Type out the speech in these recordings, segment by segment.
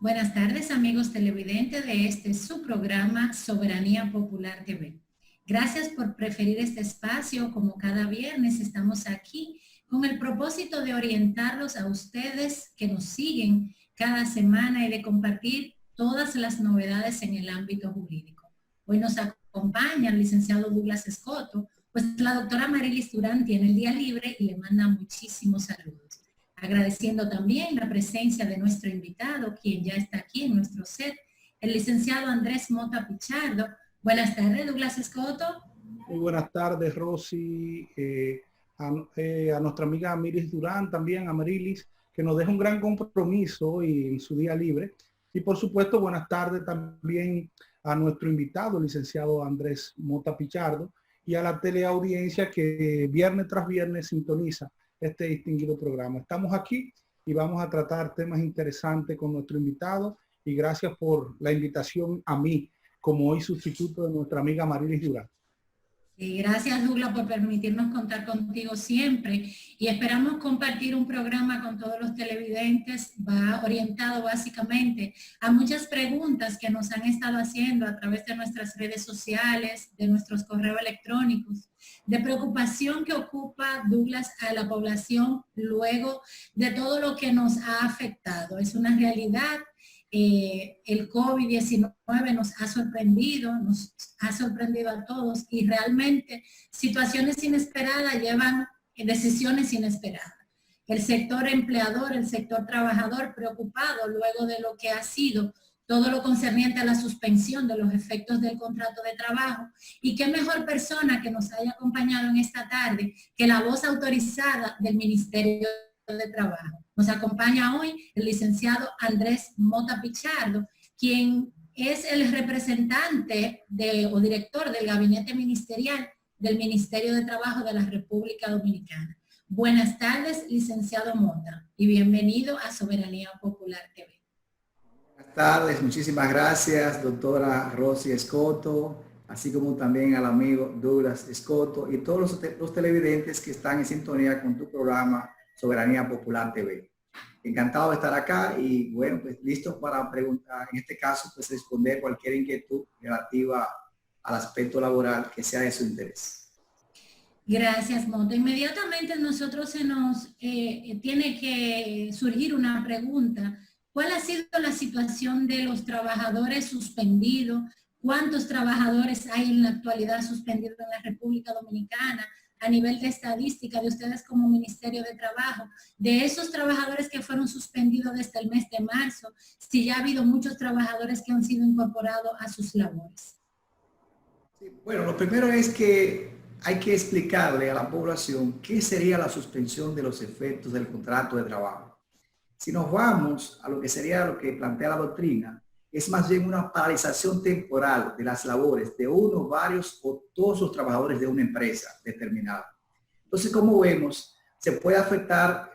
Buenas tardes, amigos televidentes de su programa Soberanía Popular TV. Gracias por preferir este espacio. Como cada viernes estamos aquí con el propósito de orientarlos a ustedes que nos siguen cada semana y de compartir todas las novedades en el ámbito jurídico. Hoy nos acompaña el licenciado Douglas Escoto, pues la doctora Marilis Durán tiene el día libre y le manda muchísimos saludos. Agradeciendo también la presencia de nuestro invitado, quien ya está aquí en nuestro set, el licenciado Andrés Mota Pichardo. Buenas tardes, Douglas Escoto. Muy buenas tardes, Rosy, a nuestra amiga Marilis Durán, también a Marilis, que nos deja un gran compromiso y en su día libre. Y por supuesto, buenas tardes también a nuestro invitado, el licenciado Andrés Mota Pichardo, y a la teleaudiencia que viernes tras viernes sintoniza este distinguido programa. Estamos aquí y vamos a tratar temas interesantes con nuestro invitado, y gracias por la invitación a mí, como hoy sustituto de nuestra amiga Marilis Durán. Y gracias, Douglas, por permitirnos contar contigo siempre, y esperamos compartir un programa con todos los televidentes. Va orientado básicamente a muchas preguntas que nos han estado haciendo a través de nuestras redes sociales, de nuestros correos electrónicos, de preocupación que ocupa, Douglas, a la población luego de todo lo que nos ha afectado. Es una realidad. El COVID-19 nos ha sorprendido a todos, y realmente situaciones inesperadas llevan decisiones inesperadas. El sector empleador, el sector trabajador preocupado luego de lo que ha sido todo lo concerniente a la suspensión de los efectos del contrato de trabajo. Y qué mejor persona que nos haya acompañado en esta tarde que la voz autorizada del Ministerio de Trabajo. Nos acompaña hoy el licenciado Andrés Mota Pichardo, quien es el representante o director del gabinete ministerial del Ministerio de Trabajo de la República Dominicana. Buenas tardes, licenciado Mota, y bienvenido a Soberanía Popular TV. Buenas tardes, muchísimas gracias, doctora Rosy Escoto, así como también al amigo Douglas Escoto y todos los televidentes que están en sintonía con tu programa Soberanía Popular TV. Encantado de estar acá y bueno, pues listo para preguntar, en este caso, pues responder cualquier inquietud relativa al aspecto laboral que sea de su interés. Gracias, Mota. Inmediatamente nosotros se nos tiene que surgir una pregunta. ¿Cuál ha sido la situación de los trabajadores suspendidos? ¿Cuántos trabajadores hay en la actualidad suspendidos en la República Dominicana? A nivel de estadística de ustedes como Ministerio de Trabajo, de esos trabajadores que fueron suspendidos desde el mes de marzo, si ya ha habido muchos trabajadores que han sido incorporados a sus labores. Sí, bueno, lo primero es que hay que explicarle a la población qué sería la suspensión de los efectos del contrato de trabajo. Si nos vamos a lo que sería lo que plantea la doctrina, es más bien una paralización temporal de las labores de uno, varios o todos los trabajadores de una empresa determinada. Entonces, como vemos, se puede afectar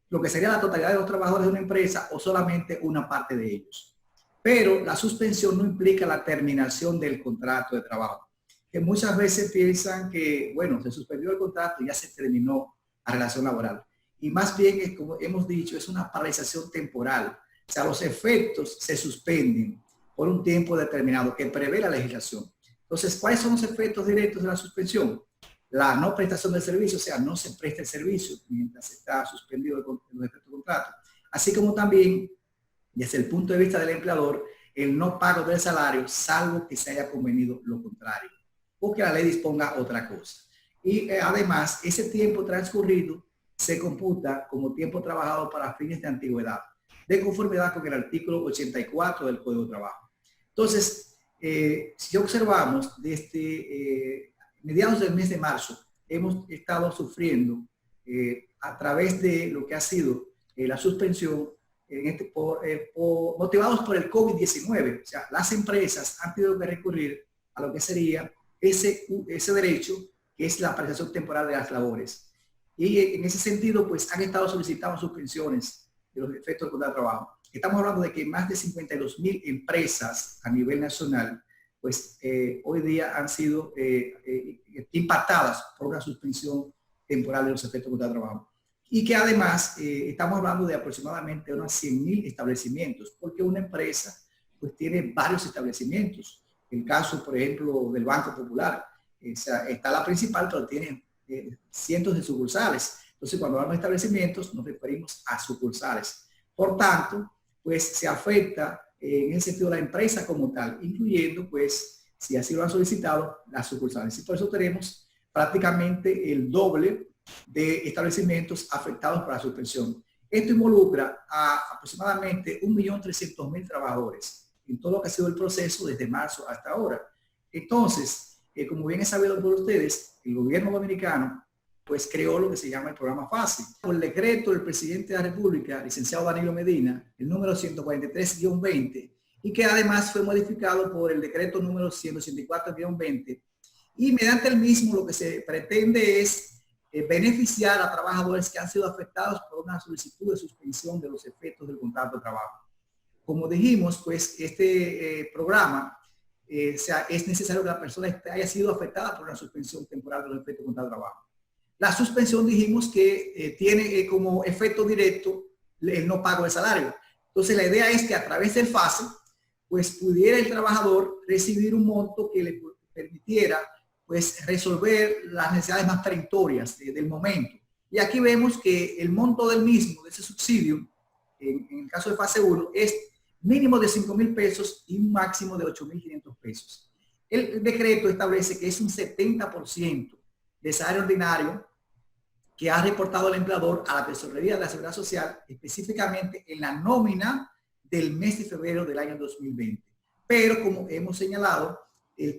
lo que sería la totalidad de los trabajadores de una empresa o solamente una parte de ellos. Pero la suspensión no implica la terminación del contrato de trabajo, que muchas veces piensan que, bueno, se suspendió el contrato y ya se terminó la relación laboral. Y más bien, como hemos dicho, es una paralización temporal. O sea, los efectos se suspenden por un tiempo determinado que prevé la legislación. Entonces, ¿cuáles son los efectos directos de la suspensión? La no prestación del servicio, o sea, no se presta el servicio mientras está suspendido los efectos del contrato. Así como también, desde el punto de vista del empleador, el no pago del salario, salvo que se haya convenido lo contrario, o que la ley disponga otra cosa. Y además, ese tiempo transcurrido se computa como tiempo trabajado para fines de antigüedad, de conformidad con el artículo 84 del Código de Trabajo. Entonces, si observamos, desde mediados del mes de marzo, hemos estado sufriendo a través de lo que ha sido la suspensión, motivados por el COVID-19. O sea, las empresas han tenido que recurrir a lo que sería ese derecho, que es la paralización temporal de las labores. Y en ese sentido, pues han estado solicitando suspensiones de los efectos del contrato de trabajo. Estamos hablando de que más de 52,000 empresas a nivel nacional, pues hoy día han sido impactadas por una suspensión temporal de los efectos del contrato de trabajo. y que además estamos hablando de aproximadamente unos 100.000 establecimientos, porque una empresa pues tiene varios establecimientos. El caso, por ejemplo, del Banco Popular, está la principal, pero tiene cientos de sucursales. Entonces, cuando hablamos de establecimientos, nos referimos a sucursales. Por tanto, pues se afecta en el sentido de la empresa como tal, incluyendo, pues, si así lo han solicitado, las sucursales. Y por eso tenemos prácticamente el doble de establecimientos afectados por la suspensión. Esto involucra a aproximadamente 1.300.000 trabajadores en todo lo que ha sido el proceso desde marzo hasta ahora. Entonces, como bien es sabido por ustedes, el gobierno dominicano pues creó lo que se llama el programa FASE. Por el decreto del presidente de la República, licenciado Danilo Medina, el número 143-20, y que además fue modificado por el decreto número 184-20, y mediante el mismo lo que se pretende es beneficiar a trabajadores que han sido afectados por una solicitud de suspensión de los efectos del contrato de trabajo. Como dijimos, pues este programa es necesario que la persona haya sido afectada por una suspensión temporal de los efectos del contrato de trabajo. La suspensión dijimos que tiene como efecto directo el no pago de salario. Entonces la idea es que a través del FASE, pues pudiera el trabajador recibir un monto que le permitiera pues resolver las necesidades más perentorias del momento. Y aquí vemos que el monto del mismo, de ese subsidio, en el caso de fase 1, es mínimo de 5.000 pesos y un máximo de 8.500 pesos. El decreto establece que es un 70% de salario ordinario que ha reportado el empleador a la Tesorería de la Seguridad Social, específicamente en la nómina del mes de febrero del año 2020. Pero como hemos señalado,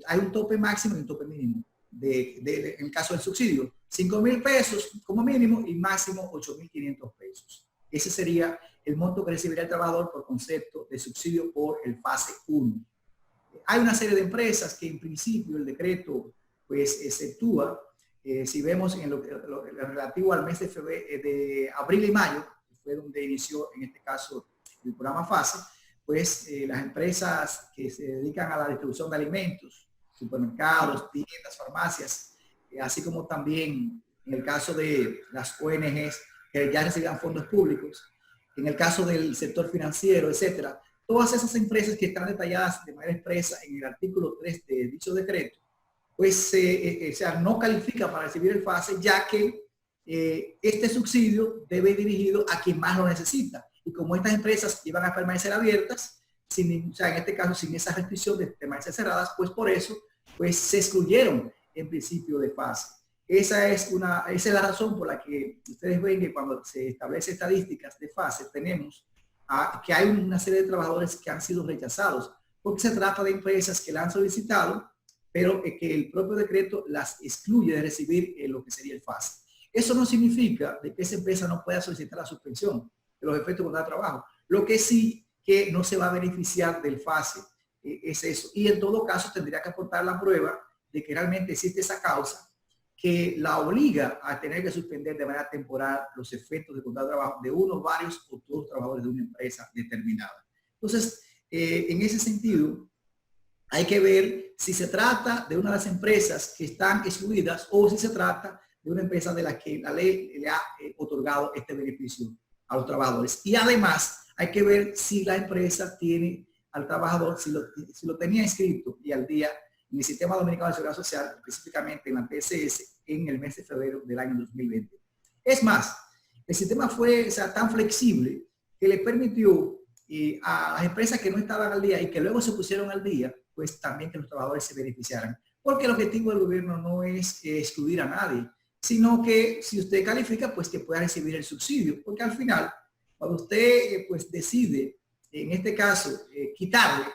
hay un tope máximo y un tope mínimo en el caso del subsidio. 5.000 pesos como mínimo y máximo 8.500 pesos. Ese sería el monto que recibiría el trabajador por concepto de subsidio por el fase 1. Hay una serie de empresas que en principio el decreto pues exceptúa. Si vemos en lo relativo al mes de abril y mayo, que fue donde inició en este caso el programa FASE, pues las empresas que se dedican a la distribución de alimentos, supermercados, tiendas, farmacias, así como también en el caso de las ONGs que ya recibían fondos públicos, en el caso del sector financiero, etcétera, todas esas empresas que están detalladas de manera expresa en el artículo 3 de dicho decreto, pues no califica para recibir el FASE, ya que este subsidio debe ir dirigido a quien más lo necesita. Y como estas empresas iban a permanecer abiertas, en este caso sin esa restricción de permanecer cerradas, pues por eso pues, se excluyeron en principio de FASE. Esa es la razón por la que ustedes ven que cuando se establece estadísticas de FASE tenemos que hay una serie de trabajadores que han sido rechazados, porque se trata de empresas que la han solicitado, pero que el propio decreto las excluye de recibir lo que sería el FASE. Eso no significa de que esa empresa no pueda solicitar la suspensión de los efectos de contrato de trabajo. Lo que sí que no se va a beneficiar del FASE es eso. Y en todo caso tendría que aportar la prueba de que realmente existe esa causa que la obliga a tener que suspender de manera temporal los efectos de contrato de trabajo de uno, varios o todos los trabajadores de una empresa determinada. Entonces, en ese sentido, hay que ver si se trata de una de las empresas que están excluidas o si se trata de una empresa de la que la ley le ha otorgado este beneficio a los trabajadores. Y además hay que ver si la empresa tiene al trabajador, si lo tenía inscrito y al día en el Sistema Dominicano de Seguridad Social, específicamente en la TSS, en el mes de febrero del año 2020. Es más, el sistema fue tan flexible que le permitió a las empresas que no estaban al día y que luego se pusieron al día, pues también que los trabajadores se beneficiaran. Porque el objetivo del gobierno no es excluir a nadie, sino que si usted califica, pues que pueda recibir el subsidio. Porque al final, cuando usted pues decide, en este caso, quitarle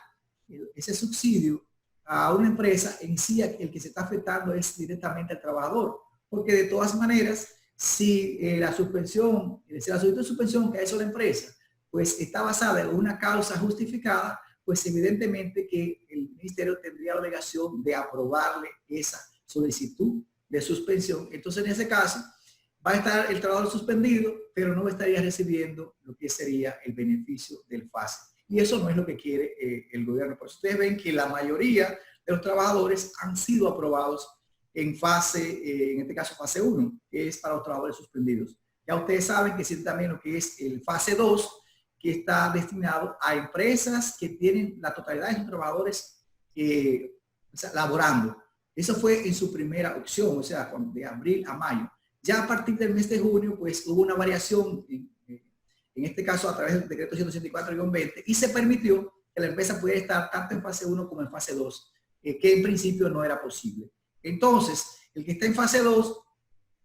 ese subsidio a una empresa, en sí el que se está afectando es directamente al trabajador. Porque de todas maneras, si la suspensión, si la solicitud de suspensión que ha hecho la empresa, pues está basada en una causa justificada, pues evidentemente que el ministerio tendría la obligación de aprobarle esa solicitud de suspensión. Entonces, en ese caso, va a estar el trabajador suspendido, pero no estaría recibiendo lo que sería el beneficio del FASE. Y eso no es lo que quiere el gobierno. Por eso ustedes ven que la mayoría de los trabajadores han sido aprobados en fase, en este caso fase 1, que es para los trabajadores suspendidos. Ya ustedes saben que existe también lo que es el fase 2, que está destinado a empresas que tienen la totalidad de sus trabajadores laborando. Eso fue en su primera opción, o sea, de abril a mayo. Ya a partir del mes de junio, pues hubo una variación, en este caso a través del decreto 184-20, y se permitió que la empresa pudiera estar tanto en fase 1 como en fase 2, que en principio no era posible. Entonces, el que está en fase 2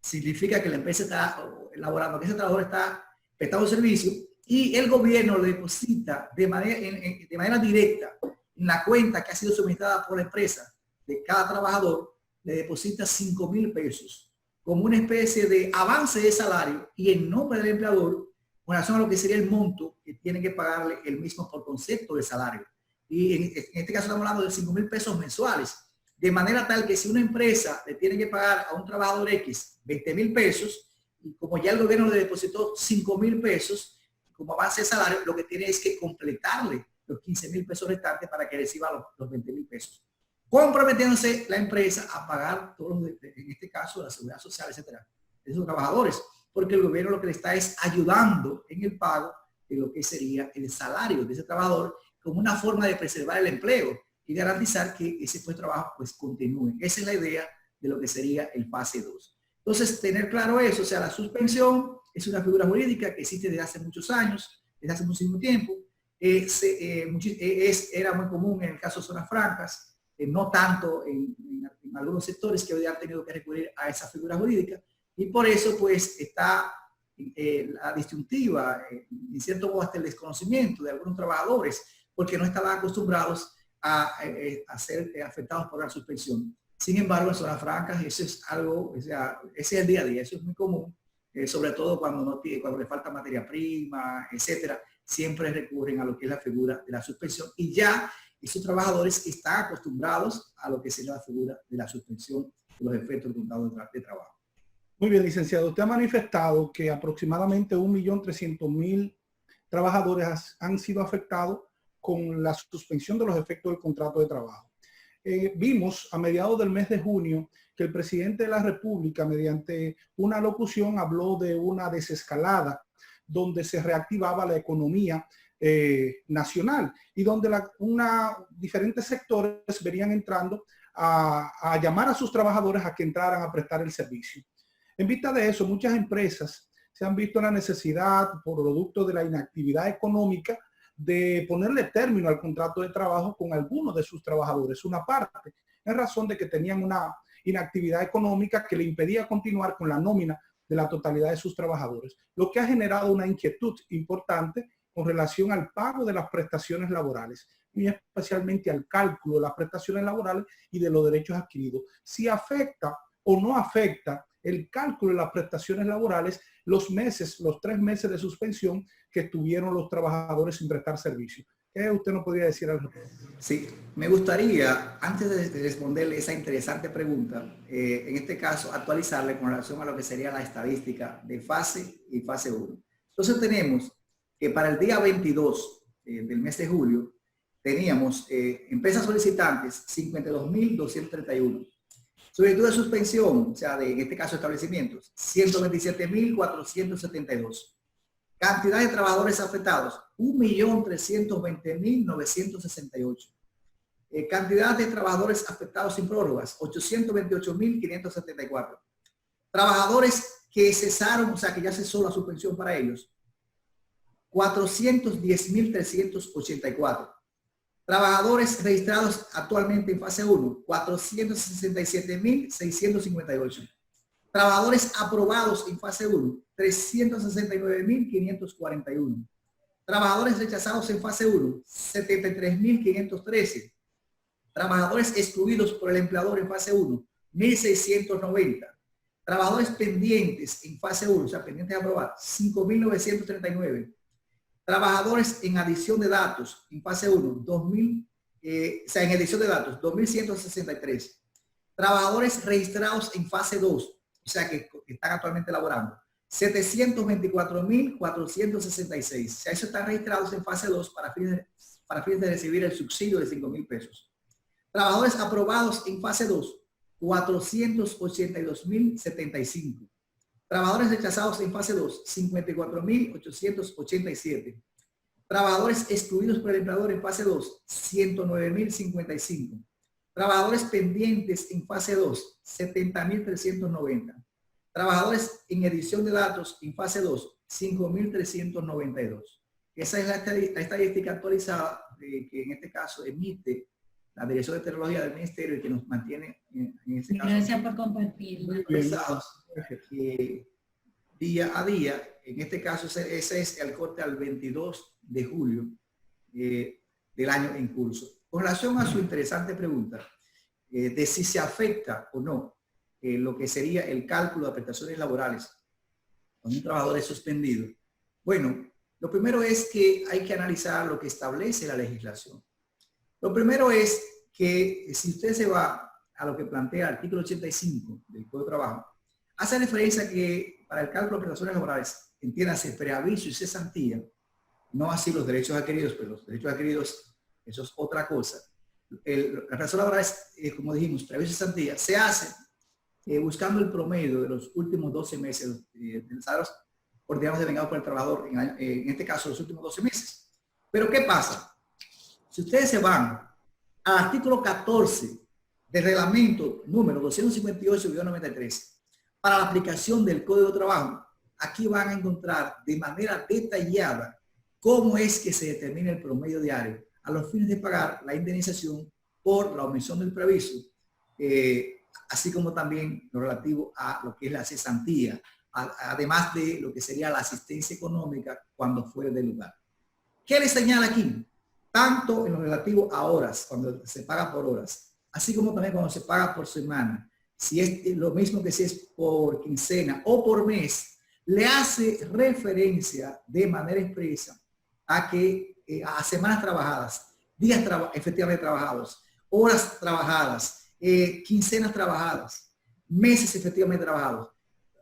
significa que la empresa está elaborando, que ese trabajador está prestando servicio y el gobierno le deposita de manera directa en la cuenta que ha sido suministrada por la empresa de cada trabajador, le deposita 5,000 pesos como una especie de avance de salario y en nombre del empleador con relación a lo que sería el monto que tiene que pagarle el mismo por concepto de salario. Y en este caso estamos hablando de 5,000 pesos mensuales, de manera tal que si una empresa le tiene que pagar a un trabajador X 20,000 pesos, y como ya el gobierno le depositó 5,000 pesos como avance de salario, lo que tiene es que completarle los 15,000 pesos restantes para que reciba los 20,000 pesos. Comprometiéndose la empresa a pagar todos, en este caso, la seguridad social, etcétera, de sus trabajadores, porque el gobierno lo que le está es ayudando en el pago de lo que sería el salario de ese trabajador como una forma de preservar el empleo y garantizar que ese puesto de trabajo pues continúe. Esa es la idea de lo que sería el fase 2. Entonces, tener claro eso, o sea, la suspensión es una figura jurídica que existe desde hace muchos años, desde hace muchísimo tiempo. Era muy común en el caso de zonas francas, no tanto en algunos sectores que hoy han tenido que recurrir a esa figura jurídica, y por eso pues está la disyuntiva, en cierto modo hasta el desconocimiento de algunos trabajadores, porque no estaban acostumbrados a ser afectados por la suspensión. Sin embargo, en zonas francas eso es algo, o sea, ese es el día a día, eso es muy común, sobre todo cuando le falta materia prima, etcétera, siempre recurren a lo que es la figura de la suspensión y ya esos trabajadores están acostumbrados a lo que sería la figura de la suspensión de los efectos del contrato de trabajo. Muy bien, licenciado. Usted ha manifestado que aproximadamente 1.300.000 trabajadores han sido afectados con la suspensión de los efectos del contrato de trabajo. Vimos a mediados del mes de junio que el presidente de la República, mediante una locución, habló de una desescalada donde se reactivaba la economía nacional y donde diferentes sectores venían entrando a llamar a sus trabajadores a que entraran a prestar el servicio. En vista de eso, muchas empresas se han visto en la necesidad, por producto de la inactividad económica, de ponerle término al contrato de trabajo con algunos de sus trabajadores, una parte, en razón de que tenían una inactividad económica que le impedía continuar con la nómina de la totalidad de sus trabajadores, lo que ha generado una inquietud importante con relación al pago de las prestaciones laborales, y especialmente al cálculo de las prestaciones laborales y de los derechos adquiridos. Si afecta o no afecta el cálculo de las prestaciones laborales los 3 meses de suspensión que tuvieron los trabajadores sin prestar servicio. ¿Qué usted nos podría decir al respecto? Sí, me gustaría, antes de responderle esa interesante pregunta, en este caso actualizarle con relación a lo que sería la estadística de fase y fase 1. Entonces tenemos que para el día 22 del mes de julio teníamos empresas solicitantes 52.231. Solicitud de suspensión, o sea, en este caso establecimientos, 127.472. Cantidad de trabajadores afectados, 1.320.968. Cantidad de trabajadores afectados sin prórrogas, 828.574. Trabajadores que cesaron, o sea, que ya cesó la suspensión para ellos, 410.384. Trabajadores registrados actualmente en fase 1, 467.658. Trabajadores aprobados en fase 1, 369.541. Trabajadores rechazados en fase 1, 73.513. Trabajadores excluidos por el empleador en fase 1, 1.690. Trabajadores pendientes en fase 1, o sea, pendientes de aprobar, 5.939. Trabajadores en adición de datos en fase 1, en edición de datos, 2.163. Trabajadores registrados en fase 2, o sea, que están actualmente laborando, 724.466. O sea, eso están registrados en fase 2 para fines de recibir el subsidio de 5,000 pesos. Trabajadores aprobados en fase 2, 482.075. Trabajadores rechazados en fase 2, 54.887. Trabajadores excluidos por el empleador en fase 2, 109.055. Trabajadores pendientes en fase 2, 70.390. Trabajadores en edición de datos en fase 2, 5.392. Esa es la estadística actualizada que en este caso emite la Dirección de Tecnología del Ministerio y que nos mantiene en este caso. Gracias por compartirlo. Día a día. En este caso ese es el corte al 22 de julio del año en curso. Con relación a su interesante pregunta de si se afecta o no lo que sería el cálculo de prestaciones laborales cuando un trabajador es suspendido. Bueno, lo primero es que hay que analizar lo que establece la legislación. Lo primero es que si usted se va a lo que plantea el artículo 85 del Código de Trabajo, hace referencia que para el cálculo de prestaciones laborales, entiéndase preaviso y cesantía, no así los derechos adquiridos, pero los derechos adquiridos, eso es otra cosa. La prestación laboral es, como dijimos, preaviso y cesantía, se hace buscando el promedio de los últimos 12 meses de salarios ordinarios devengados por el trabajador, en este caso los últimos 12 meses. Pero ¿qué pasa? Si ustedes se van al artículo 14 del reglamento número 258-93 para la aplicación del Código de Trabajo, aquí van a encontrar de manera detallada cómo es que se determina el promedio diario a los fines de pagar la indemnización por la omisión del preaviso, así como también lo relativo a lo que es la cesantía, además de lo que sería la asistencia económica cuando fuera del lugar. ¿Qué le señala aquí? Tanto en lo relativo a horas, cuando se paga por horas, así como también cuando se paga por semana, si es lo mismo que si es por quincena o por mes, le hace referencia de manera expresa a que a semanas trabajadas, días efectivamente trabajados, horas trabajadas, quincenas trabajadas, meses efectivamente trabajados,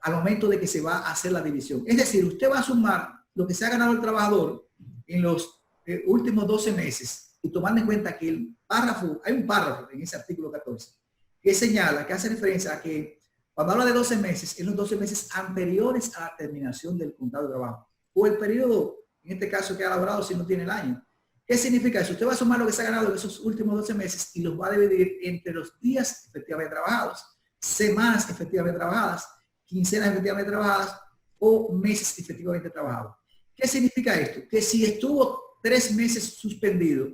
al momento de que se va a hacer la división. Es decir, usted va a sumar lo que se ha ganado el trabajador en los últimos 12 meses y tomando en cuenta que el párrafo, hay un párrafo en ese artículo 14 que señala, que hace referencia a que cuando habla de 12 meses, en los 12 meses anteriores a la terminación del contrato de trabajo o el periodo, en este caso que ha elaborado si no tiene el año. ¿Qué significa eso? Usted va a sumar lo que se ha ganado en esos últimos 12 meses y los va a dividir entre los días efectivamente trabajados, semanas efectivamente trabajadas, quincenas efectivamente trabajadas o meses efectivamente trabajados. ¿Qué significa esto? Que si estuvo 3 meses suspendido,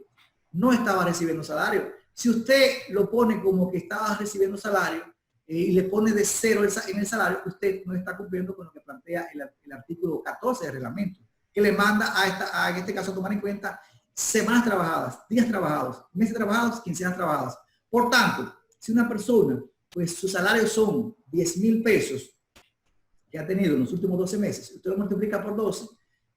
no estaba recibiendo salario. Si usted lo pone como que estaba recibiendo salario y le pone de 0 en el salario, usted no está cumpliendo con lo que plantea el artículo 14 del reglamento, que le manda en este caso a tomar en cuenta semanas trabajadas, días trabajados, meses trabajados, quincenas trabajadas. Por tanto, si una persona, pues sus salarios son 10,000 pesos que ha tenido en los últimos 12 meses, usted lo multiplica por 12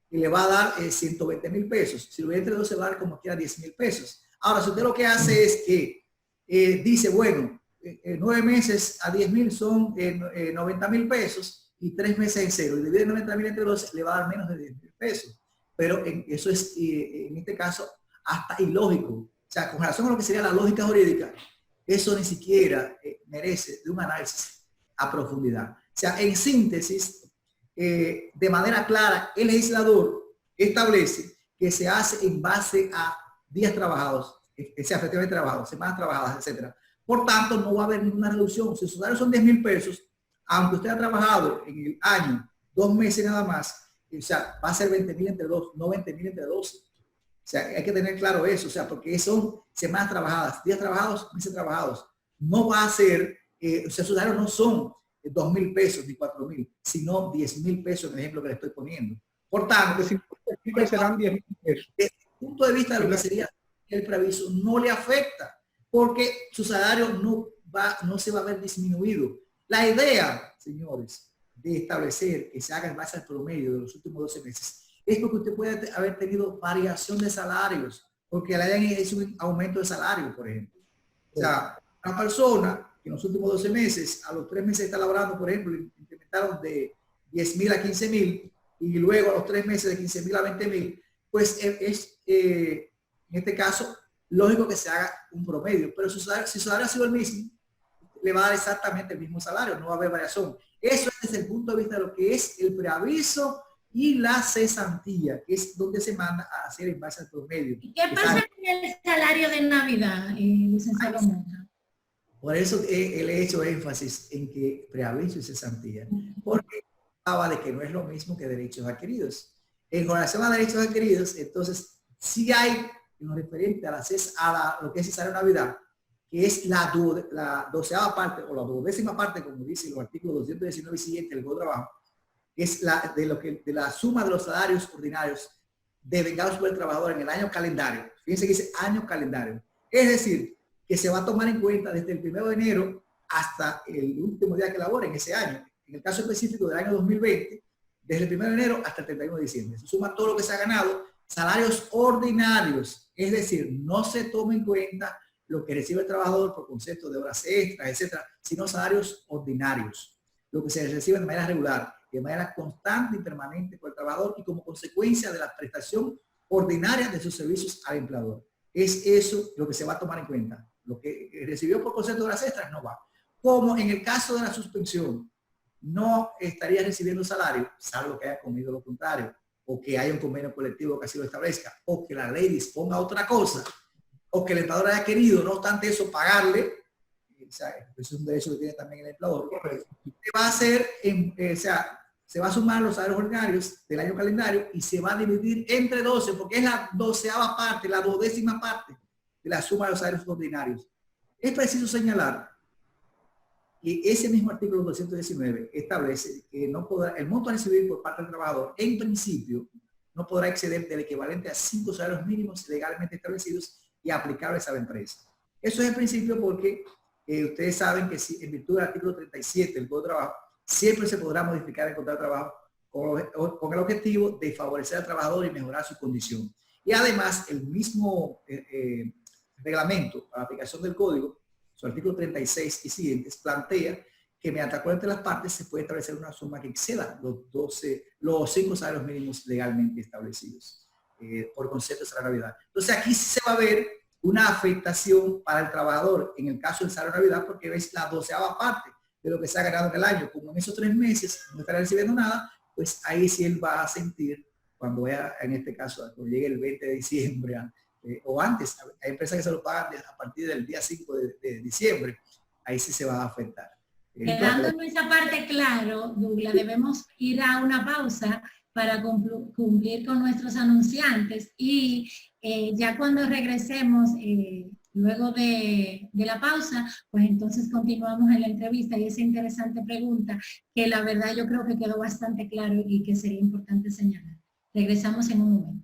y le va a dar 120,000 pesos. Si lo ve entre 12 va a dar como quiera 10,000 pesos. Ahora, si usted lo que hace es que dice, bueno, 9 meses a 10,000 son 90,000 pesos y 3 meses en 0 y divide 90,000 entre 12 le va a dar menos de 10,000 pesos. Pero eso es, en este caso, hasta ilógico. O sea, con relación a lo que sería la lógica jurídica, eso ni siquiera merece de un análisis a profundidad. O sea, en síntesis, de manera clara, el legislador establece que se hace en base a días trabajados, sea efectivamente trabajados, semanas trabajadas, etc. Por tanto, no va a haber ninguna reducción. Si sus salarios son 10,000 pesos, aunque usted ha trabajado en el año 2 meses nada más, o sea, va a ser 20,000 entre 2, no 20,000 entre 12. O sea, hay que tener claro eso, o sea, porque son semanas trabajadas, días trabajados, meses trabajados. No va a ser, o sea, sus salarios no son 2,000 pesos ni 4,000, sino 10,000 pesos en el ejemplo que le estoy poniendo. Por tanto, serán 10,000 pesos. Desde el punto de vista de lo que sería el preaviso, no le afecta, porque su salario no se va a ver disminuido. La idea, señores, de establecer que se haga en base al promedio de los últimos 12 meses es porque usted puede haber tenido variación de salarios, porque la idea es un aumento de salario, por ejemplo. O sea, una persona que en los últimos 12 meses, a los 3 meses está laborando, por ejemplo, incrementaron de 10,000 a 15,000 y luego a los 3 meses de 15,000 a 20,000, pues es, en este caso, lógico que se haga un promedio. Pero si su salario ha sido el mismo, le va a dar exactamente el mismo salario, no va a haber variación. Eso es desde el punto de vista de lo que es el preaviso y la cesantía, que es donde se manda a hacer en base al promedio. ¿Y qué pasa con el salario de Navidad, licenciado Mota? Por eso le he hecho énfasis en que preaviso y cesantía, porque hablaba de que no es lo mismo que derechos adquiridos. En relación a derechos adquiridos, entonces, sí hay, en lo referente a lo que es el salario de Navidad, que es la 12ª parte o la 12ª parte, como dice los artículos 219 y siguiente del Código de Trabajo, es de la suma de los salarios ordinarios devengados por el trabajador en el año calendario. Fíjense que dice año calendario. Es decir, que se va a tomar en cuenta desde el 1 de enero hasta el último día que labore en ese año. En el caso específico del año 2020, desde el 1 de enero hasta el 31 de diciembre. Se suma todo lo que se ha ganado, salarios ordinarios. Es decir, no se toma en cuenta lo que recibe el trabajador por concepto de horas extras, etcétera, sino salarios ordinarios. Lo que se recibe de manera regular, de manera constante y permanente por el trabajador y como consecuencia de la prestación ordinaria de sus servicios al empleador. Es eso lo que se va a tomar en cuenta. Lo que recibió por concepto de horas extras no va. Como en el caso de la suspensión, no estaría recibiendo salario, salvo que haya comido lo contrario, o que haya un convenio colectivo que así lo establezca, o que la ley disponga otra cosa, o que el empleador haya querido, no obstante eso, pagarle. O sea, eso es un derecho que tiene también el empleador. Se va a hacer, se va a sumar los salarios ordinarios del año calendario y se va a dividir entre 12, porque es la 12ª parte, la 12ª parte de la suma de los salarios ordinarios. Es preciso señalar que ese mismo artículo 219 establece que no podrá, el monto a recibir por parte del trabajador, en principio, no podrá exceder del equivalente a 5 salarios mínimos legalmente establecidos y aplicables a la empresa. Eso es el principio porque ustedes saben que si, en virtud del artículo 37 del Código de Trabajo, siempre se podrá modificar el contrato de trabajo con el objetivo de favorecer al trabajador y mejorar su condición. Y además, el mismo reglamento para la aplicación del código, su artículo 36 y siguientes, plantea que mediante acuerdo entre las partes se puede establecer una suma que exceda los 5 salarios mínimos legalmente establecidos por concepto de salario de Navidad. Entonces aquí sí se va a ver una afectación para el trabajador en el caso del salario de Navidad porque es la 12ª parte de lo que se ha ganado en el año. Como en esos 3 meses no estará recibiendo nada, pues ahí sí él va a sentir cuando vaya, en este caso, cuando llegue el 20 de diciembre o antes, hay empresas que se lo pagan a partir del día 5 de diciembre, ahí sí se va a afectar. Quedando esa parte claro, Douglas, debemos ir a una pausa para cumplir con nuestros anunciantes y ya cuando regresemos, luego de la pausa, pues entonces continuamos en la entrevista y esa interesante pregunta que la verdad yo creo que quedó bastante claro y que sería importante señalar. Regresamos en un momento.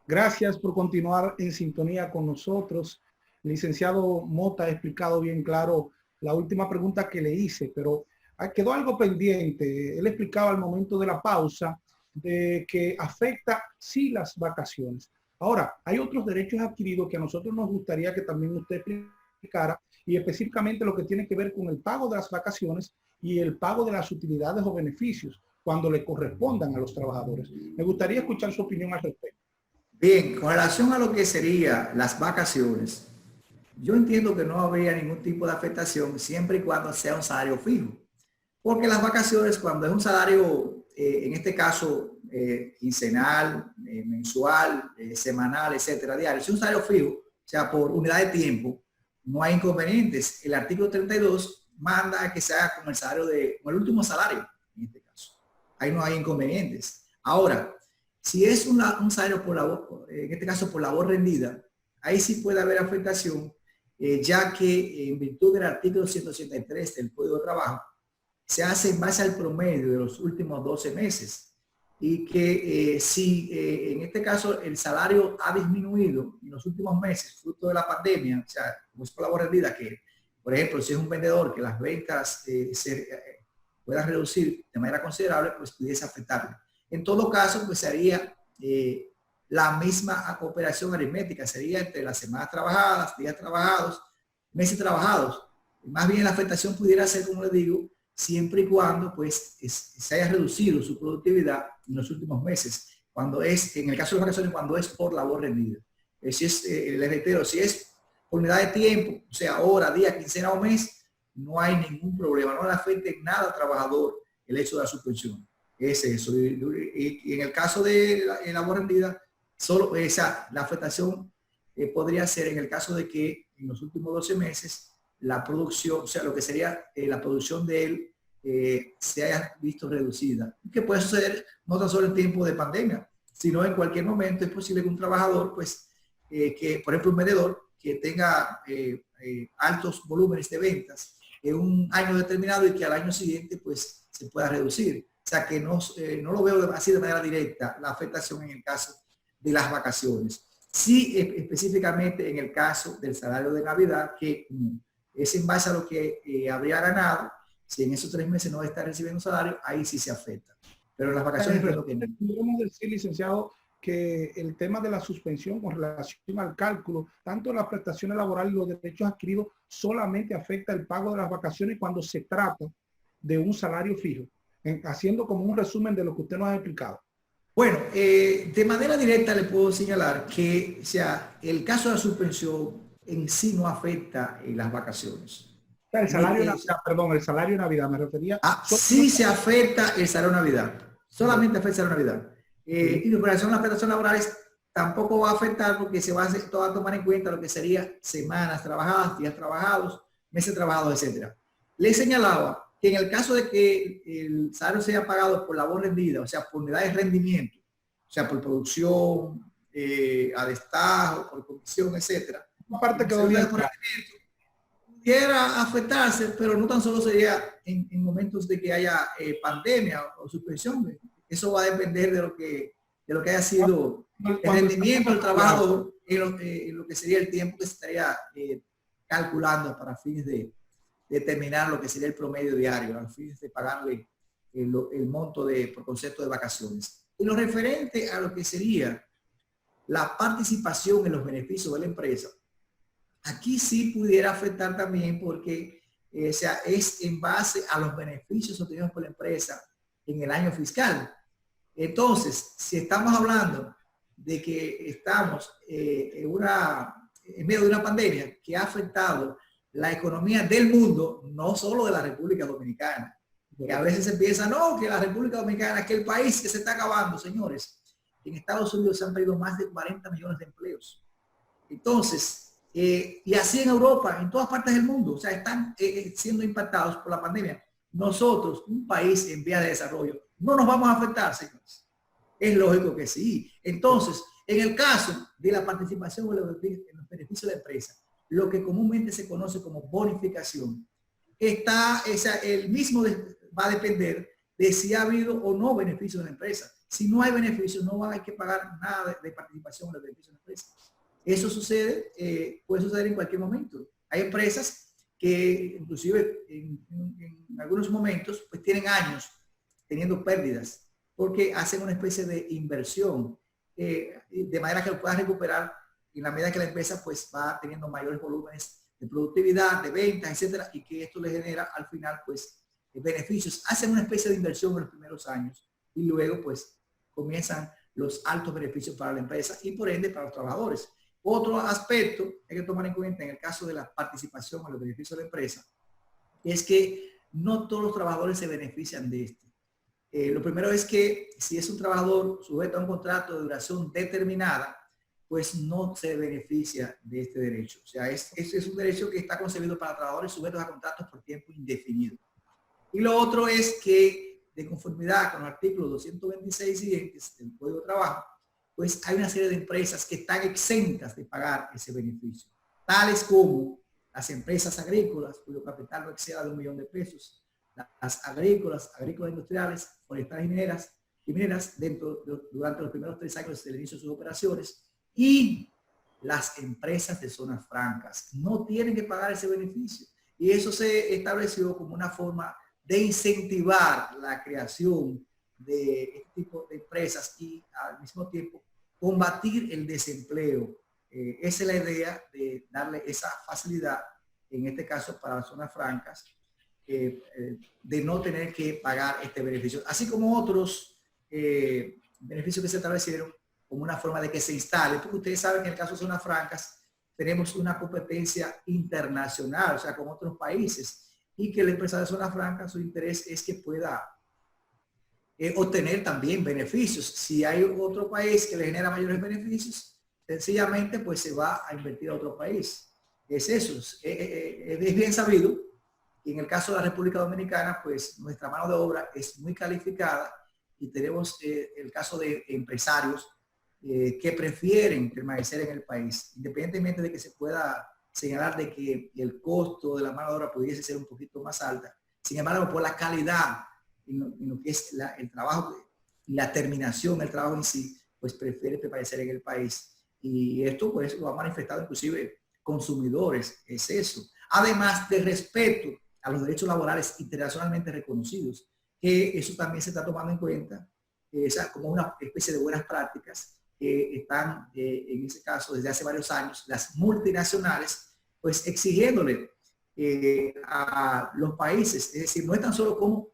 Gracias por continuar en sintonía con nosotros. El licenciado Mota ha explicado bien claro la última pregunta que le hice, pero quedó algo pendiente. Él explicaba al momento de la pausa de que afecta sí las vacaciones. Ahora, hay otros derechos adquiridos que a nosotros nos gustaría que también usted explicara y específicamente lo que tiene que ver con el pago de las vacaciones y el pago de las utilidades o beneficios cuando le correspondan a los trabajadores. Me gustaría escuchar su opinión al respecto. Bien, con relación a lo que sería las vacaciones, yo entiendo que no habría ningún tipo de afectación siempre y cuando sea un salario fijo. Porque las vacaciones, cuando es un salario, en este caso, quincenal, mensual, semanal, etcétera, diario, si es un salario fijo, o sea, por unidad de tiempo, no hay inconvenientes. El artículo 32 manda a que se haga como el salario como el último salario, en este caso. Ahí no hay inconvenientes. Ahora, si es un salario por labor, en este caso por labor rendida, ahí sí puede haber afectación, ya que en virtud del artículo 183 del Código de Trabajo, se hace en base al promedio de los últimos 12 meses. Y que si en este caso el salario ha disminuido en los últimos meses, fruto de la pandemia, o sea, como es por labor rendida, que por ejemplo, si es un vendedor que las ventas se puedan reducir de manera considerable, pues pudiese afectarle. En todo caso, pues sería la misma operación aritmética, sería entre las semanas trabajadas, días trabajados, meses trabajados. Más bien la afectación pudiera ser, como les digo, siempre y cuando pues se haya reducido su productividad en los últimos meses, cuando es, en el caso de las vacaciones, cuando es por labor rendida. Si es, les reitero, si es por unidad de tiempo, o sea, hora, día, quincena o mes, no hay ningún problema, no le afecte en nada al trabajador el hecho de la suspensión. Es eso. Y en el caso de la labor rendida, solo la afectación podría ser en el caso de que en los últimos 12 meses la producción, o sea, lo que sería la producción de él se haya visto reducida. Que puede suceder no tan solo en tiempo de pandemia, sino en cualquier momento. Es posible que un trabajador, pues, que por ejemplo un vendedor que tenga altos volúmenes de ventas en un año determinado y que al año siguiente pues se pueda reducir. O sea que no lo veo así de manera directa la afectación en el caso de las vacaciones. Sí, específicamente en el caso del salario de Navidad, que es en base a lo que habría ganado. Si en esos 3 meses no está recibiendo salario, ahí sí se afecta. Pero en las vacaciones es lo que no. Podemos decir, licenciado, que el tema de la suspensión con relación al cálculo, tanto las prestaciones laborales y los derechos adquiridos, solamente afecta el pago de las vacaciones cuando se trata de un salario fijo, haciendo como un resumen de lo que usted nos ha explicado. Bueno, de manera directa le puedo señalar que, o sea, el caso de la suspensión en sí no afecta las vacaciones. El salario de Navidad, perdón, el salario de Navidad me refería. Sí se afecta el salario de Navidad. Solamente afecta el salario de Navidad. Y en relación a las prestaciones laborales, tampoco va a afectar porque se va a tomar en cuenta lo que sería semanas trabajadas, días trabajados, meses trabajados, etc. Le señalaba que en el caso de que el salario sea pagado por labor rendida, o sea, por unidad de rendimiento, o sea, por producción, a destajo, por comisión, etc. Aparte que pudiera afectarse, pero no tan solo sería en momentos de que haya pandemia o suspensión. Eso va a depender de lo que haya sido el rendimiento del trabajador en lo que sería el tiempo que se estaría calculando para fines de determinar lo que sería el promedio diario, a fines de pagarle el monto por concepto de vacaciones. En lo referente a lo que sería la participación en los beneficios de la empresa, aquí sí pudiera afectar también porque o sea, es en base a los beneficios obtenidos por la empresa en el año fiscal. Entonces, si estamos hablando de que estamos en medio de una pandemia que ha afectado la economía del mundo, no solo de la República Dominicana, que a veces se piensa, no, que la República Dominicana, que el país que se está acabando, señores. En Estados Unidos se han perdido más de 40 millones de empleos. Entonces, y así en Europa, en todas partes del mundo, o sea, están siendo impactados por la pandemia. Nosotros, un país en vía de desarrollo, no nos vamos a afectar, señores. Es lógico que sí. Entonces, en el caso de la participación en los beneficios de la empresa, lo que comúnmente se conoce como bonificación, el mismo va a depender de si ha habido o no beneficio de la empresa. Si no hay beneficios, no hay que pagar nada de participación en los beneficios de la empresa. Eso sucede, puede suceder en cualquier momento. Hay empresas que inclusive en algunos momentos pues tienen años teniendo pérdidas porque hacen una especie de inversión de manera que lo puedan recuperar en la medida que la empresa pues va teniendo mayores volúmenes de productividad, de ventas, etcétera, y que esto le genera al final pues beneficios. Hacen una especie de inversión en los primeros años y luego pues comienzan los altos beneficios para la empresa y por ende para los trabajadores. Otro aspecto que hay que tomar en cuenta en el caso de la participación en los beneficios de la empresa es que no todos los trabajadores se benefician de este. Lo primero es que si es un trabajador sujeto a un contrato de duración determinada, pues no se beneficia de este derecho. O sea, este es un derecho que está concebido para trabajadores sujetos a contratos por tiempo indefinido. Y lo otro es que, de conformidad con el artículo 226 siguientes del Código de Trabajo, pues hay una serie de empresas que están exentas de pagar ese beneficio, tales como las empresas agrícolas, cuyo capital no exceda de $1 millón de pesos, las agrícolas industriales, forestales y mineras durante los primeros 3 años del inicio de sus operaciones, y las empresas de zonas francas no tienen que pagar ese beneficio. Y eso se estableció como una forma de incentivar la creación de este tipo de empresas y al mismo tiempo combatir el desempleo. Esa es la idea de darle esa facilidad en este caso para las zonas francas, de no tener que pagar este beneficio, así como otros beneficios que se establecieron como una forma de que se instale, porque ustedes saben que en el caso de zonas francas tenemos una competencia internacional, o sea, con otros países, y que la empresa de zona franca, su interés es que pueda obtener también beneficios. Si hay otro país que le genera mayores beneficios, sencillamente pues se va a invertir a otro país. Es eso, es bien sabido. Y en el caso de la República Dominicana, pues nuestra mano de obra es muy calificada y tenemos el caso de empresarios que prefieren permanecer en el país, independientemente de que se pueda señalar de que el costo de la mano de obra pudiese ser un poquito más alta. Sin embargo, por la calidad en lo que es el trabajo y la terminación del trabajo en sí, pues prefiere permanecer en el país. Y esto pues lo ha manifestado inclusive consumidores, es eso. Además de respeto a los derechos laborales internacionalmente reconocidos, que eso también se está tomando en cuenta, como una especie de buenas prácticas que están, en ese caso, desde hace varios años, las multinacionales, pues exigiéndole a los países, es decir, no es tan solo cómo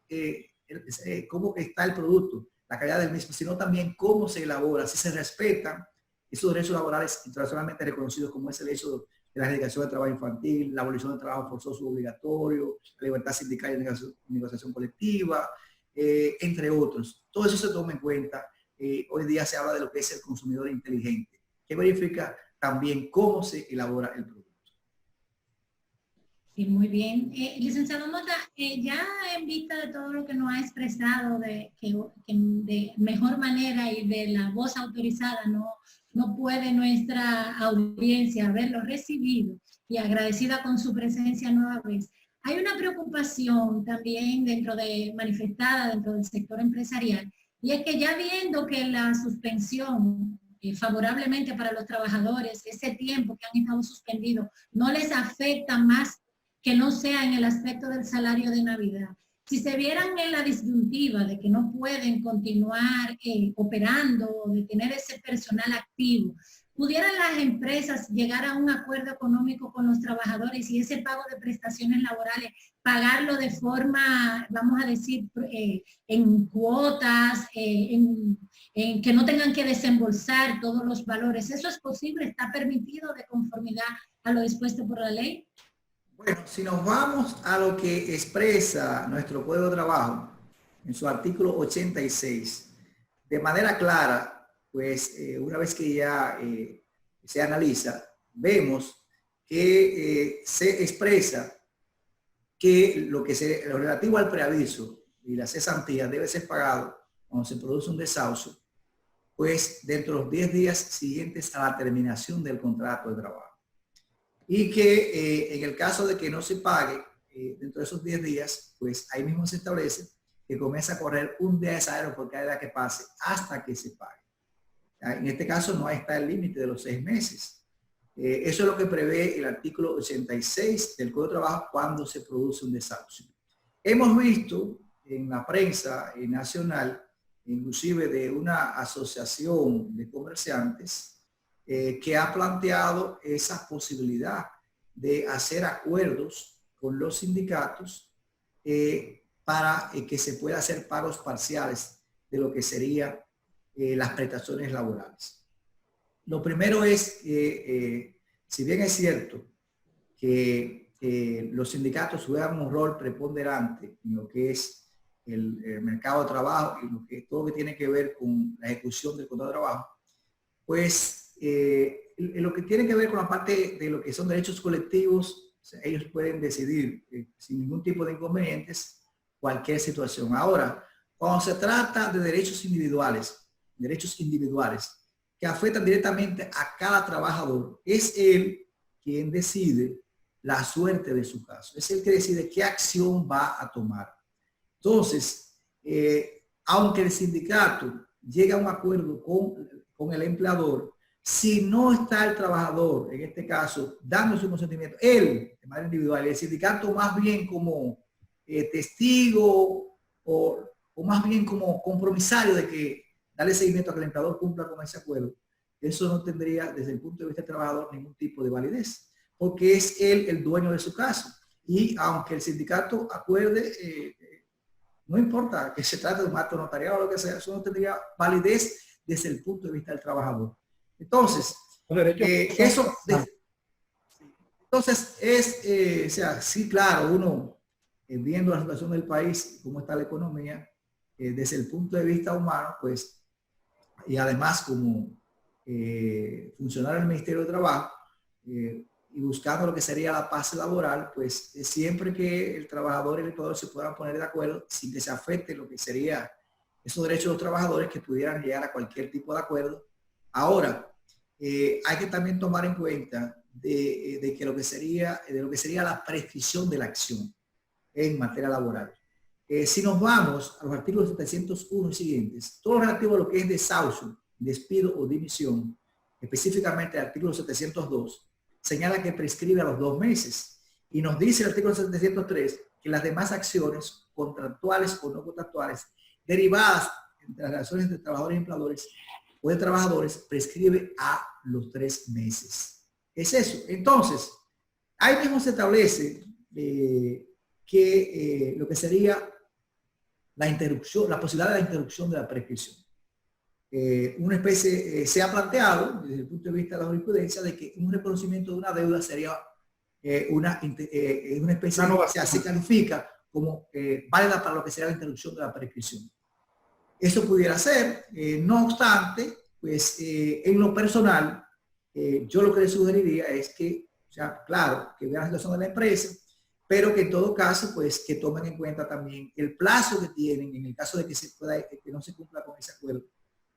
está el producto, la calidad del mismo, sino también cómo se elabora, si se respetan esos derechos laborales internacionalmente reconocidos, como es el hecho de la erradicación del trabajo infantil, la abolición del trabajo forzoso obligatorio, la libertad sindical y negociación colectiva, entre otros. Todo eso se toma en cuenta. Hoy día se habla de lo que es el consumidor inteligente, que verifica también cómo se elabora el producto. Sí, muy bien. Licenciado Mota, ya en vista de todo lo que nos ha expresado de mejor manera y de la voz autorizada, no puede nuestra audiencia haberlo recibido y agradecida con su presencia nueva vez. Hay una preocupación también manifestada dentro del sector empresarial, y es que ya viendo que la suspensión favorablemente para los trabajadores, ese tiempo que han estado suspendidos, no les afecta más que no sea en el aspecto del salario de Navidad. Si se vieran en la disyuntiva de que no pueden continuar operando o de tener ese personal activo, ¿pudieran las empresas llegar a un acuerdo económico con los trabajadores y ese pago de prestaciones laborales, pagarlo de forma, vamos a decir, en cuotas, en que no tengan que desembolsar todos los valores? ¿Eso es posible? ¿Está permitido de conformidad a lo dispuesto por la ley? Bueno, si nos vamos a lo que expresa nuestro Código de Trabajo en su artículo 86, de manera clara, pues una vez que ya se analiza, vemos que se expresa que lo relativo al preaviso y la cesantía debe ser pagado cuando se produce un desahucio, pues dentro de los 10 días siguientes a la terminación del contrato de trabajo. Y que en el caso de que no se pague dentro de esos 10 días, pues ahí mismo se establece que comienza a correr un día de salario por cada día que pase hasta que se pague. En este caso no está el límite de los 6 meses. Eso es lo que prevé el artículo 86 del Código de Trabajo cuando se produce un desahucio. Hemos visto en la prensa nacional, inclusive de una asociación de comerciantes, que ha planteado esa posibilidad de hacer acuerdos con los sindicatos para que se pueda hacer pagos parciales de lo que serían las prestaciones laborales. Lo primero es que, si bien es cierto que los sindicatos juegan un rol preponderante en lo que es el mercado de trabajo y todo lo que tiene que ver con la ejecución del contrato de trabajo, pues lo que tiene que ver con la parte de lo que son derechos colectivos, o sea, ellos pueden decidir sin ningún tipo de inconvenientes cualquier situación. Ahora, cuando se trata de derechos individuales que afectan directamente a cada trabajador, es él quien decide la suerte de su caso, es el que decide qué acción va a tomar. Entonces, aunque el sindicato llegue a un acuerdo con el empleador, si no está el trabajador, en este caso, dando su consentimiento, él, de manera individual, el sindicato más bien como testigo o más bien como compromisario de que darle seguimiento a que el empleador cumpla con ese acuerdo, eso no tendría, desde el punto de vista del trabajador, ningún tipo de validez. porque es él el dueño de su caso. Y aunque el sindicato acuerde, no importa que se trate de un acto notariado o lo que sea, eso no tendría validez desde el punto de vista del trabajador. Entonces, entonces es, o sea, sí, claro, uno viendo la situación del país, cómo está la economía, desde el punto de vista humano, pues, y además como funcionario del Ministerio de Trabajo, y buscando lo que sería la paz laboral, pues siempre que el trabajador y el empleador se puedan poner de acuerdo sin que se afecte lo que sería esos derechos de los trabajadores, que pudieran llegar a cualquier tipo de acuerdo. Ahora, hay que también tomar en cuenta de lo que sería la prescripción de la acción en materia laboral. Si nos vamos a los artículos 701 y siguientes, todo lo relativo a lo que es desahucio, despido o dimisión, específicamente el artículo 702, señala que prescribe a los 2 meses. Y nos dice el artículo 703 que las demás acciones contractuales o no contractuales derivadas entre las relaciones entre trabajadores y empleadores o de trabajadores prescribe a los 3 meses. Es eso. Entonces, ahí mismo se establece que lo que sería la interrupción, la posibilidad de la interrupción de la prescripción. Una especie, se ha planteado desde el punto de vista de la jurisprudencia de que un reconocimiento de una deuda sería una especie, o sea, se califica como válida para lo que sería la interrupción de la prescripción. Eso pudiera ser, no obstante, pues en lo personal, yo lo que les sugeriría es que, o sea, claro, que vean la situación de la empresa, pero que en todo caso, pues que tomen en cuenta también el plazo que tienen en el caso de que que no se cumpla con ese acuerdo,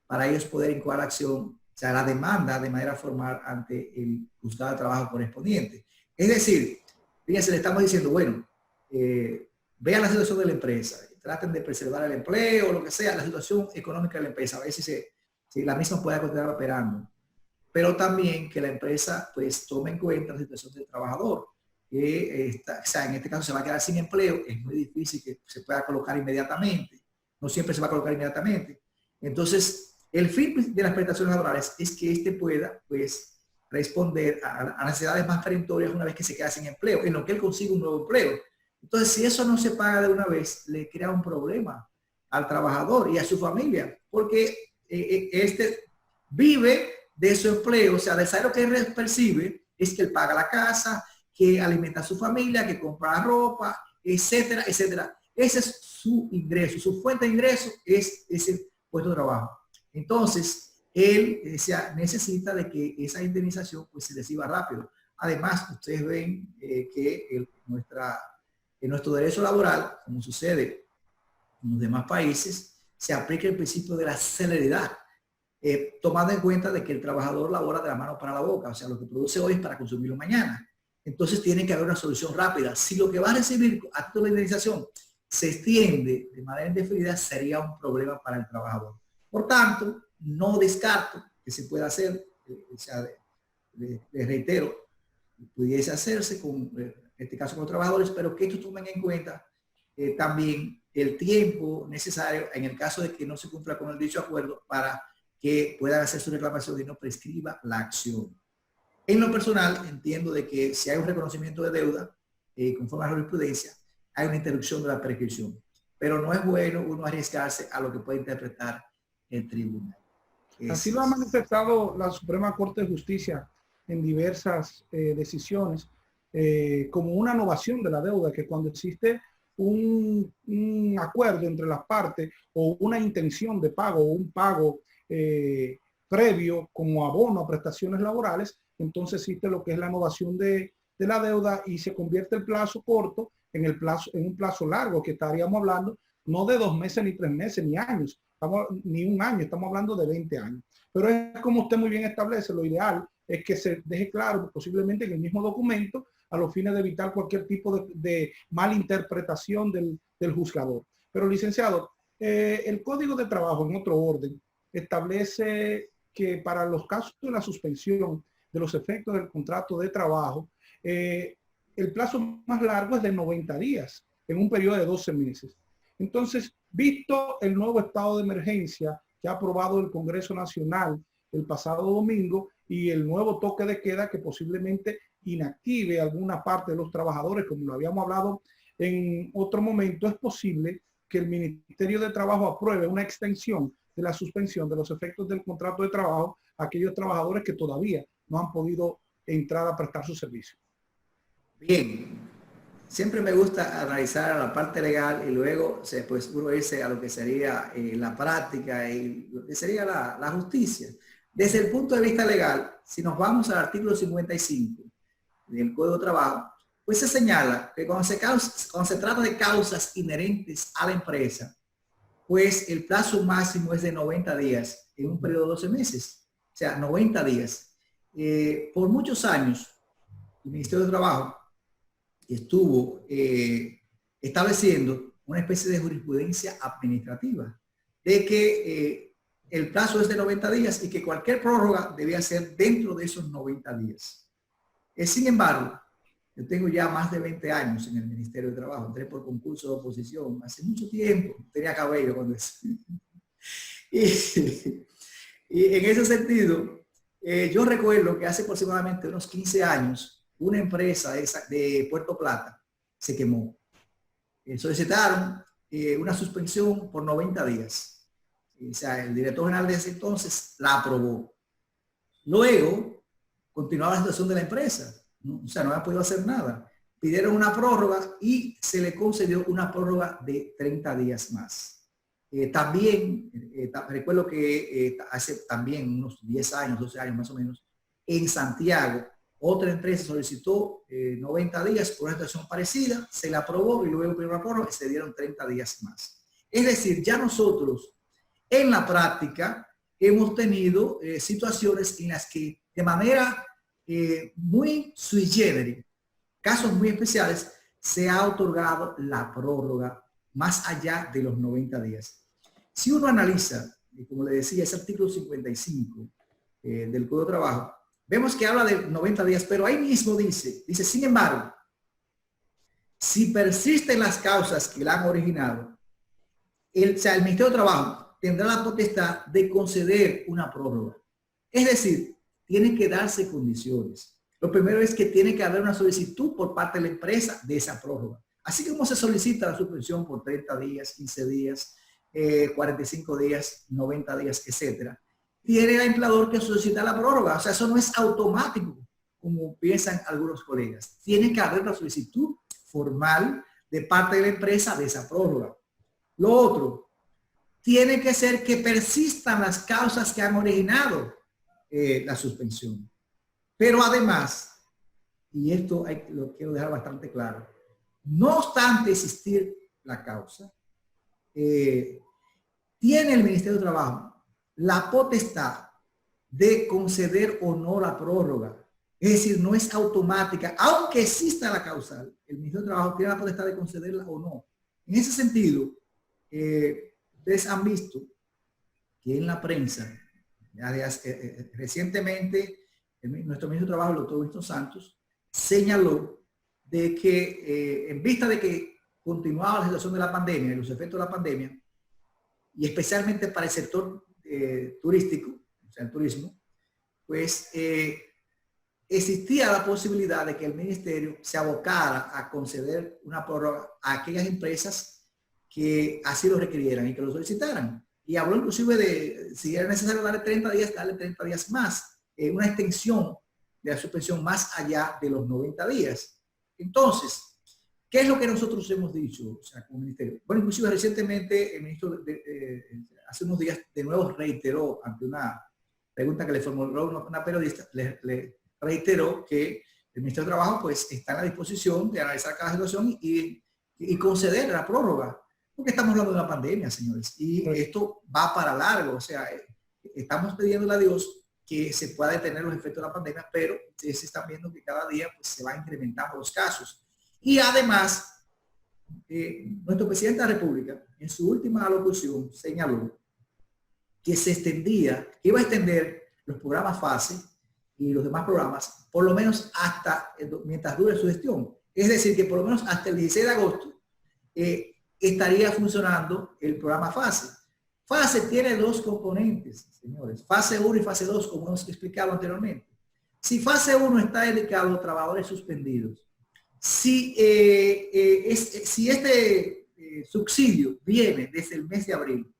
para ellos poder incoar acción, o sea, la demanda de manera formal ante el juzgado de trabajo correspondiente. Es decir, fíjense, le estamos diciendo, bueno, vean la situación de la empresa, traten de preservar el empleo, lo que sea, la situación económica de la empresa, a ver si la misma puede continuar operando. Pero también que la empresa, pues, tome en cuenta la situación del trabajador, que o sea, en este caso se va a quedar sin empleo, es muy difícil que se pueda colocar inmediatamente, no siempre se va a colocar inmediatamente. Entonces, el fin de las prestaciones laborales es que éste pueda, pues, responder a necesidades más perentorias una vez que se queda sin empleo, en lo que él consigue un nuevo empleo. Entonces, si eso no se paga de una vez, le crea un problema al trabajador y a su familia, porque este vive de su empleo, o sea, del salario que él percibe es que él paga la casa, que alimenta a su familia, que compra ropa, etcétera, etcétera. Ese es su ingreso, su fuente de ingreso es ese puesto de trabajo. Entonces, él necesita de que esa indemnización pues se reciba rápido. Además, ustedes ven que en nuestro derecho laboral, como sucede en los demás países, se aplica el principio de la celeridad, tomando en cuenta de que el trabajador labora de la mano para la boca, o sea, lo que produce hoy es para consumirlo mañana. Entonces, tiene que haber una solución rápida. Si lo que va a recibir a toda la indemnización se extiende de manera indefinida, sería un problema para el trabajador. Por tanto, no descarto que se pueda hacer, o sea, les reitero, pudiese hacerse con, en este caso con los trabajadores, pero que estos tomen en cuenta también el tiempo necesario en el caso de que no se cumpla con el dicho acuerdo para que puedan hacer su reclamación y no prescriba la acción. En lo personal, entiendo de que si hay un reconocimiento de deuda, conforme a la jurisprudencia, hay una interrupción de la prescripción. Pero no es bueno uno arriesgarse a lo que puede interpretar el tribunal. Así lo ha manifestado la Suprema Corte de Justicia en diversas decisiones, como una novación de la deuda, que cuando existe un acuerdo entre las partes o una intención de pago o un pago previo como abono a prestaciones laborales, entonces existe lo que es la novación de la deuda y se convierte el plazo corto en un plazo largo, que estaríamos hablando no de 2 meses, ni 3 meses, ni años, ni un año, estamos hablando de 20 años. Pero es como usted muy bien establece, lo ideal es que se deje claro, posiblemente en el mismo documento, a los fines de evitar cualquier tipo de malinterpretación del juzgador. Pero, licenciado, el Código de Trabajo, en otro orden, establece que para los casos de la suspensión de los efectos del contrato de trabajo, el plazo más largo es de 90 días, en un periodo de 12 meses. Entonces, visto el nuevo estado de emergencia que ha aprobado el Congreso Nacional el pasado domingo y el nuevo toque de queda que posiblemente inactive alguna parte de los trabajadores, como lo habíamos hablado en otro momento, es posible que el Ministerio de Trabajo apruebe una extensión de la suspensión de los efectos del contrato de trabajo a aquellos trabajadores que todavía no han podido entrar a prestar su servicio. Bien, siempre me gusta analizar la parte legal y luego pues uno irse a lo que sería la práctica y lo que sería la justicia. Desde el punto de vista legal, si nos vamos al artículo 55 del Código de Trabajo, pues se señala que cuando se trata de causas inherentes a la empresa, pues el plazo máximo es de 90 días en un periodo de 12 meses. O sea, 90 días. Por muchos años, el Ministerio de Trabajo estuvo estableciendo una especie de jurisprudencia administrativa de que el plazo es de 90 días y que cualquier prórroga debía ser dentro de esos 90 días. Sin embargo, yo tengo ya más de 20 años en el Ministerio de Trabajo, entré por concurso de oposición hace mucho tiempo, tenía cabello cuando eso. Y en ese sentido, yo recuerdo que hace aproximadamente unos 15 años, una empresa de Puerto Plata se quemó. Solicitaron una suspensión por 90 días. O sea, el director general de ese entonces la aprobó. Luego, continuaba la situación de la empresa. ¿No? O sea, no había podido hacer nada. Pidieron una prórroga y se le concedió una prórroga de 30 días más. También, recuerdo que hace también unos 10 años, 12 años más o menos, en Santiago, otra empresa solicitó 90 días por una situación parecida, se la aprobó y luego pidió una prórroga y se dieron 30 días más. Es decir, ya nosotros en la práctica hemos tenido situaciones en las que de manera muy sui generis, casos muy especiales, se ha otorgado la prórroga más allá de los 90 días. Si uno analiza, como le decía, ese artículo 55 del Código de Trabajo, vemos que habla de 90 días, pero ahí mismo dice, sin embargo, si persisten las causas que la han originado, el Ministerio de Trabajo tendrá la potestad de conceder una prórroga. Es decir, tiene que darse condiciones. Lo primero es que tiene que haber una solicitud por parte de la empresa de esa prórroga. Así como se solicita la suspensión por 30 días, 15 días, 45 días, 90 días, etcétera, tiene el empleador que solicitar la prórroga. O sea, eso no es automático, como piensan algunos colegas. Tiene que haber una solicitud formal de parte de la empresa de esa prórroga. Lo otro, tiene que ser que persistan las causas que han originado la suspensión. Pero además, y esto lo quiero dejar bastante claro, no obstante existir la causa, tiene el Ministerio de Trabajo la potestad de conceder o no la prórroga. Es decir, no es automática, aunque exista la causal, el Ministerio de Trabajo tiene la potestad de concederla o no. En ese sentido, ustedes han visto que en la prensa, recientemente, nuestro ministro de Trabajo, el doctor Winston Santos, señaló de que en vista de que continuaba la situación de la pandemia y los efectos de la pandemia, y especialmente para el sector turístico, o sea, el turismo, pues existía la posibilidad de que el ministerio se abocara a conceder una prórroga a aquellas empresas que así lo requirieran y que lo solicitaran. Y habló inclusive de, si era necesario darle 30 días, darle 30 días más, una extensión de la suspensión más allá de los 90 días. Entonces, ¿qué es lo que nosotros hemos dicho, o sea, como ministerio? Bueno, inclusive recientemente el ministro hace unos días de nuevo reiteró ante una pregunta que le formuló una periodista, le reiteró que el Ministerio de Trabajo pues está en la disposición de analizar cada situación y conceder la prórroga, porque estamos hablando de una pandemia, señores, y esto va para largo. O sea, estamos pidiéndole a Dios que se pueda detener los efectos de la pandemia, pero se están viendo que cada día pues, se va incrementando los casos. Y además, nuestro presidente de la República, en su última alocución, señaló que se extendía, que iba a extender los programas FASE y los demás programas, por lo menos hasta, mientras dure su gestión. Es decir, que por lo menos hasta el 16 de agosto estaría funcionando el programa FASE. FASE tiene dos componentes, señores, fase 1 y fase 2, como hemos explicado anteriormente. Si fase 1 está dedicado a los trabajadores suspendidos, si este subsidio viene desde el mes de abril,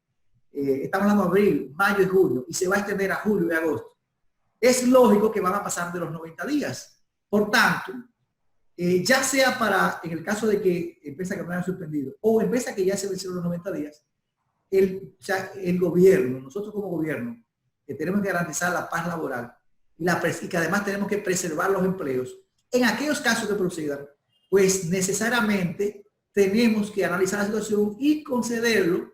estamos hablando de abril, mayo y junio, y se va a extender a julio y agosto, es lógico que van a pasar de los 90 días. Por tanto, ya sea en el caso de que empresas que no hayan suspendido o empresas que ya se vencieron los 90 días, el gobierno, nosotros como gobierno, que tenemos que garantizar la paz laboral y que además tenemos que preservar los empleos, en aquellos casos que procedan, pues necesariamente tenemos que analizar la situación y concederlo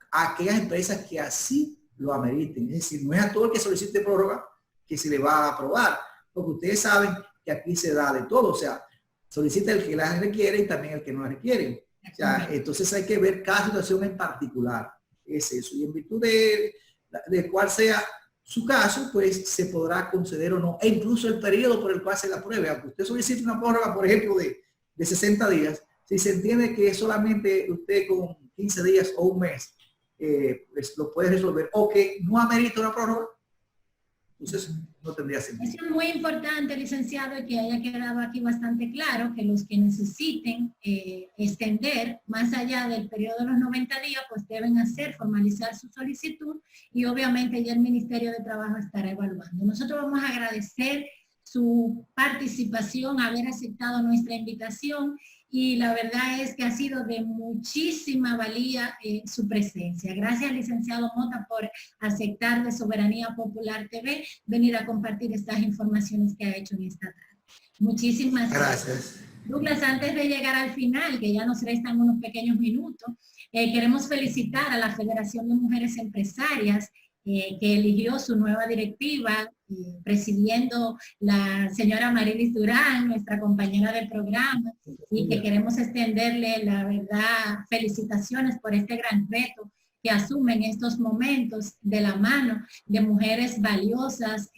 a aquellas empresas que así lo ameriten. Es decir, no es a todo el que solicite prórroga que se le va a aprobar, porque ustedes saben que aquí se da de todo, o sea, solicita el que la requiere y también el que no la requiere. O sea, entonces hay que ver cada situación en particular. Es eso. Y en virtud de cuál sea su caso, pues se podrá conceder o no, e incluso el periodo por el cual se la apruebe. Aunque usted solicite una prórroga, por ejemplo, de 60 días, si se entiende que solamente usted con 15 días o un mes pues lo puede resolver, o que no amerita una prórroga, entonces no tendría sentido. Eso es muy importante, licenciado, y que haya quedado aquí bastante claro que los que necesiten extender más allá del periodo de los 90 días, pues deben formalizar su solicitud, y obviamente ya el Ministerio de Trabajo estará evaluando. Nosotros vamos a agradecer su participación, haber aceptado nuestra invitación, y la verdad es que ha sido de muchísima valía su presencia. Gracias, licenciado Mota, por aceptar de Soberanía Popular TV venir a compartir estas informaciones que ha hecho en esta tarde. Muchísimas gracias. Douglas, antes de llegar al final, que ya nos restan unos pequeños minutos, queremos felicitar a la Federación de Mujeres Empresarias, que eligió su nueva directiva, presidiendo la señora Amarilis Durán, nuestra compañera del programa, y que queremos extenderle, la verdad, felicitaciones por este gran reto que asume en estos momentos de la mano de mujeres valiosas,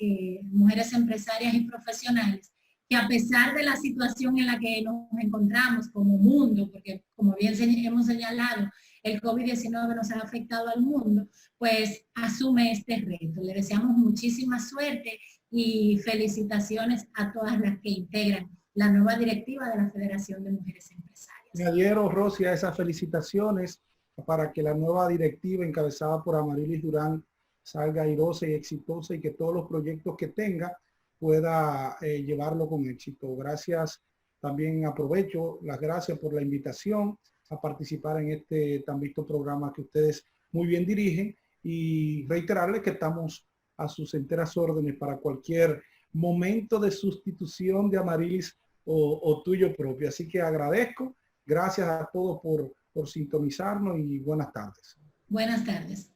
mujeres empresarias y profesionales, que a pesar de la situación en la que nos encontramos como mundo, porque como bien hemos señalado, el COVID-19 nos ha afectado al mundo, pues asume este reto. Le deseamos muchísima suerte y felicitaciones a todas las que integran la nueva directiva de la Federación de Mujeres Empresarias. Me adhiero, Rosy, a esas felicitaciones para que la nueva directiva encabezada por Amarilis Durán salga airosa y exitosa, y que todos los proyectos que tenga pueda llevarlo con éxito. Gracias. También aprovecho las gracias por la invitación a participar en este tan visto programa que ustedes muy bien dirigen, y reiterarles que estamos a sus enteras órdenes para cualquier momento de sustitución de Amarilis o tuyo propio. Así que agradezco. Gracias a todos por sintonizarnos y buenas tardes. Buenas tardes.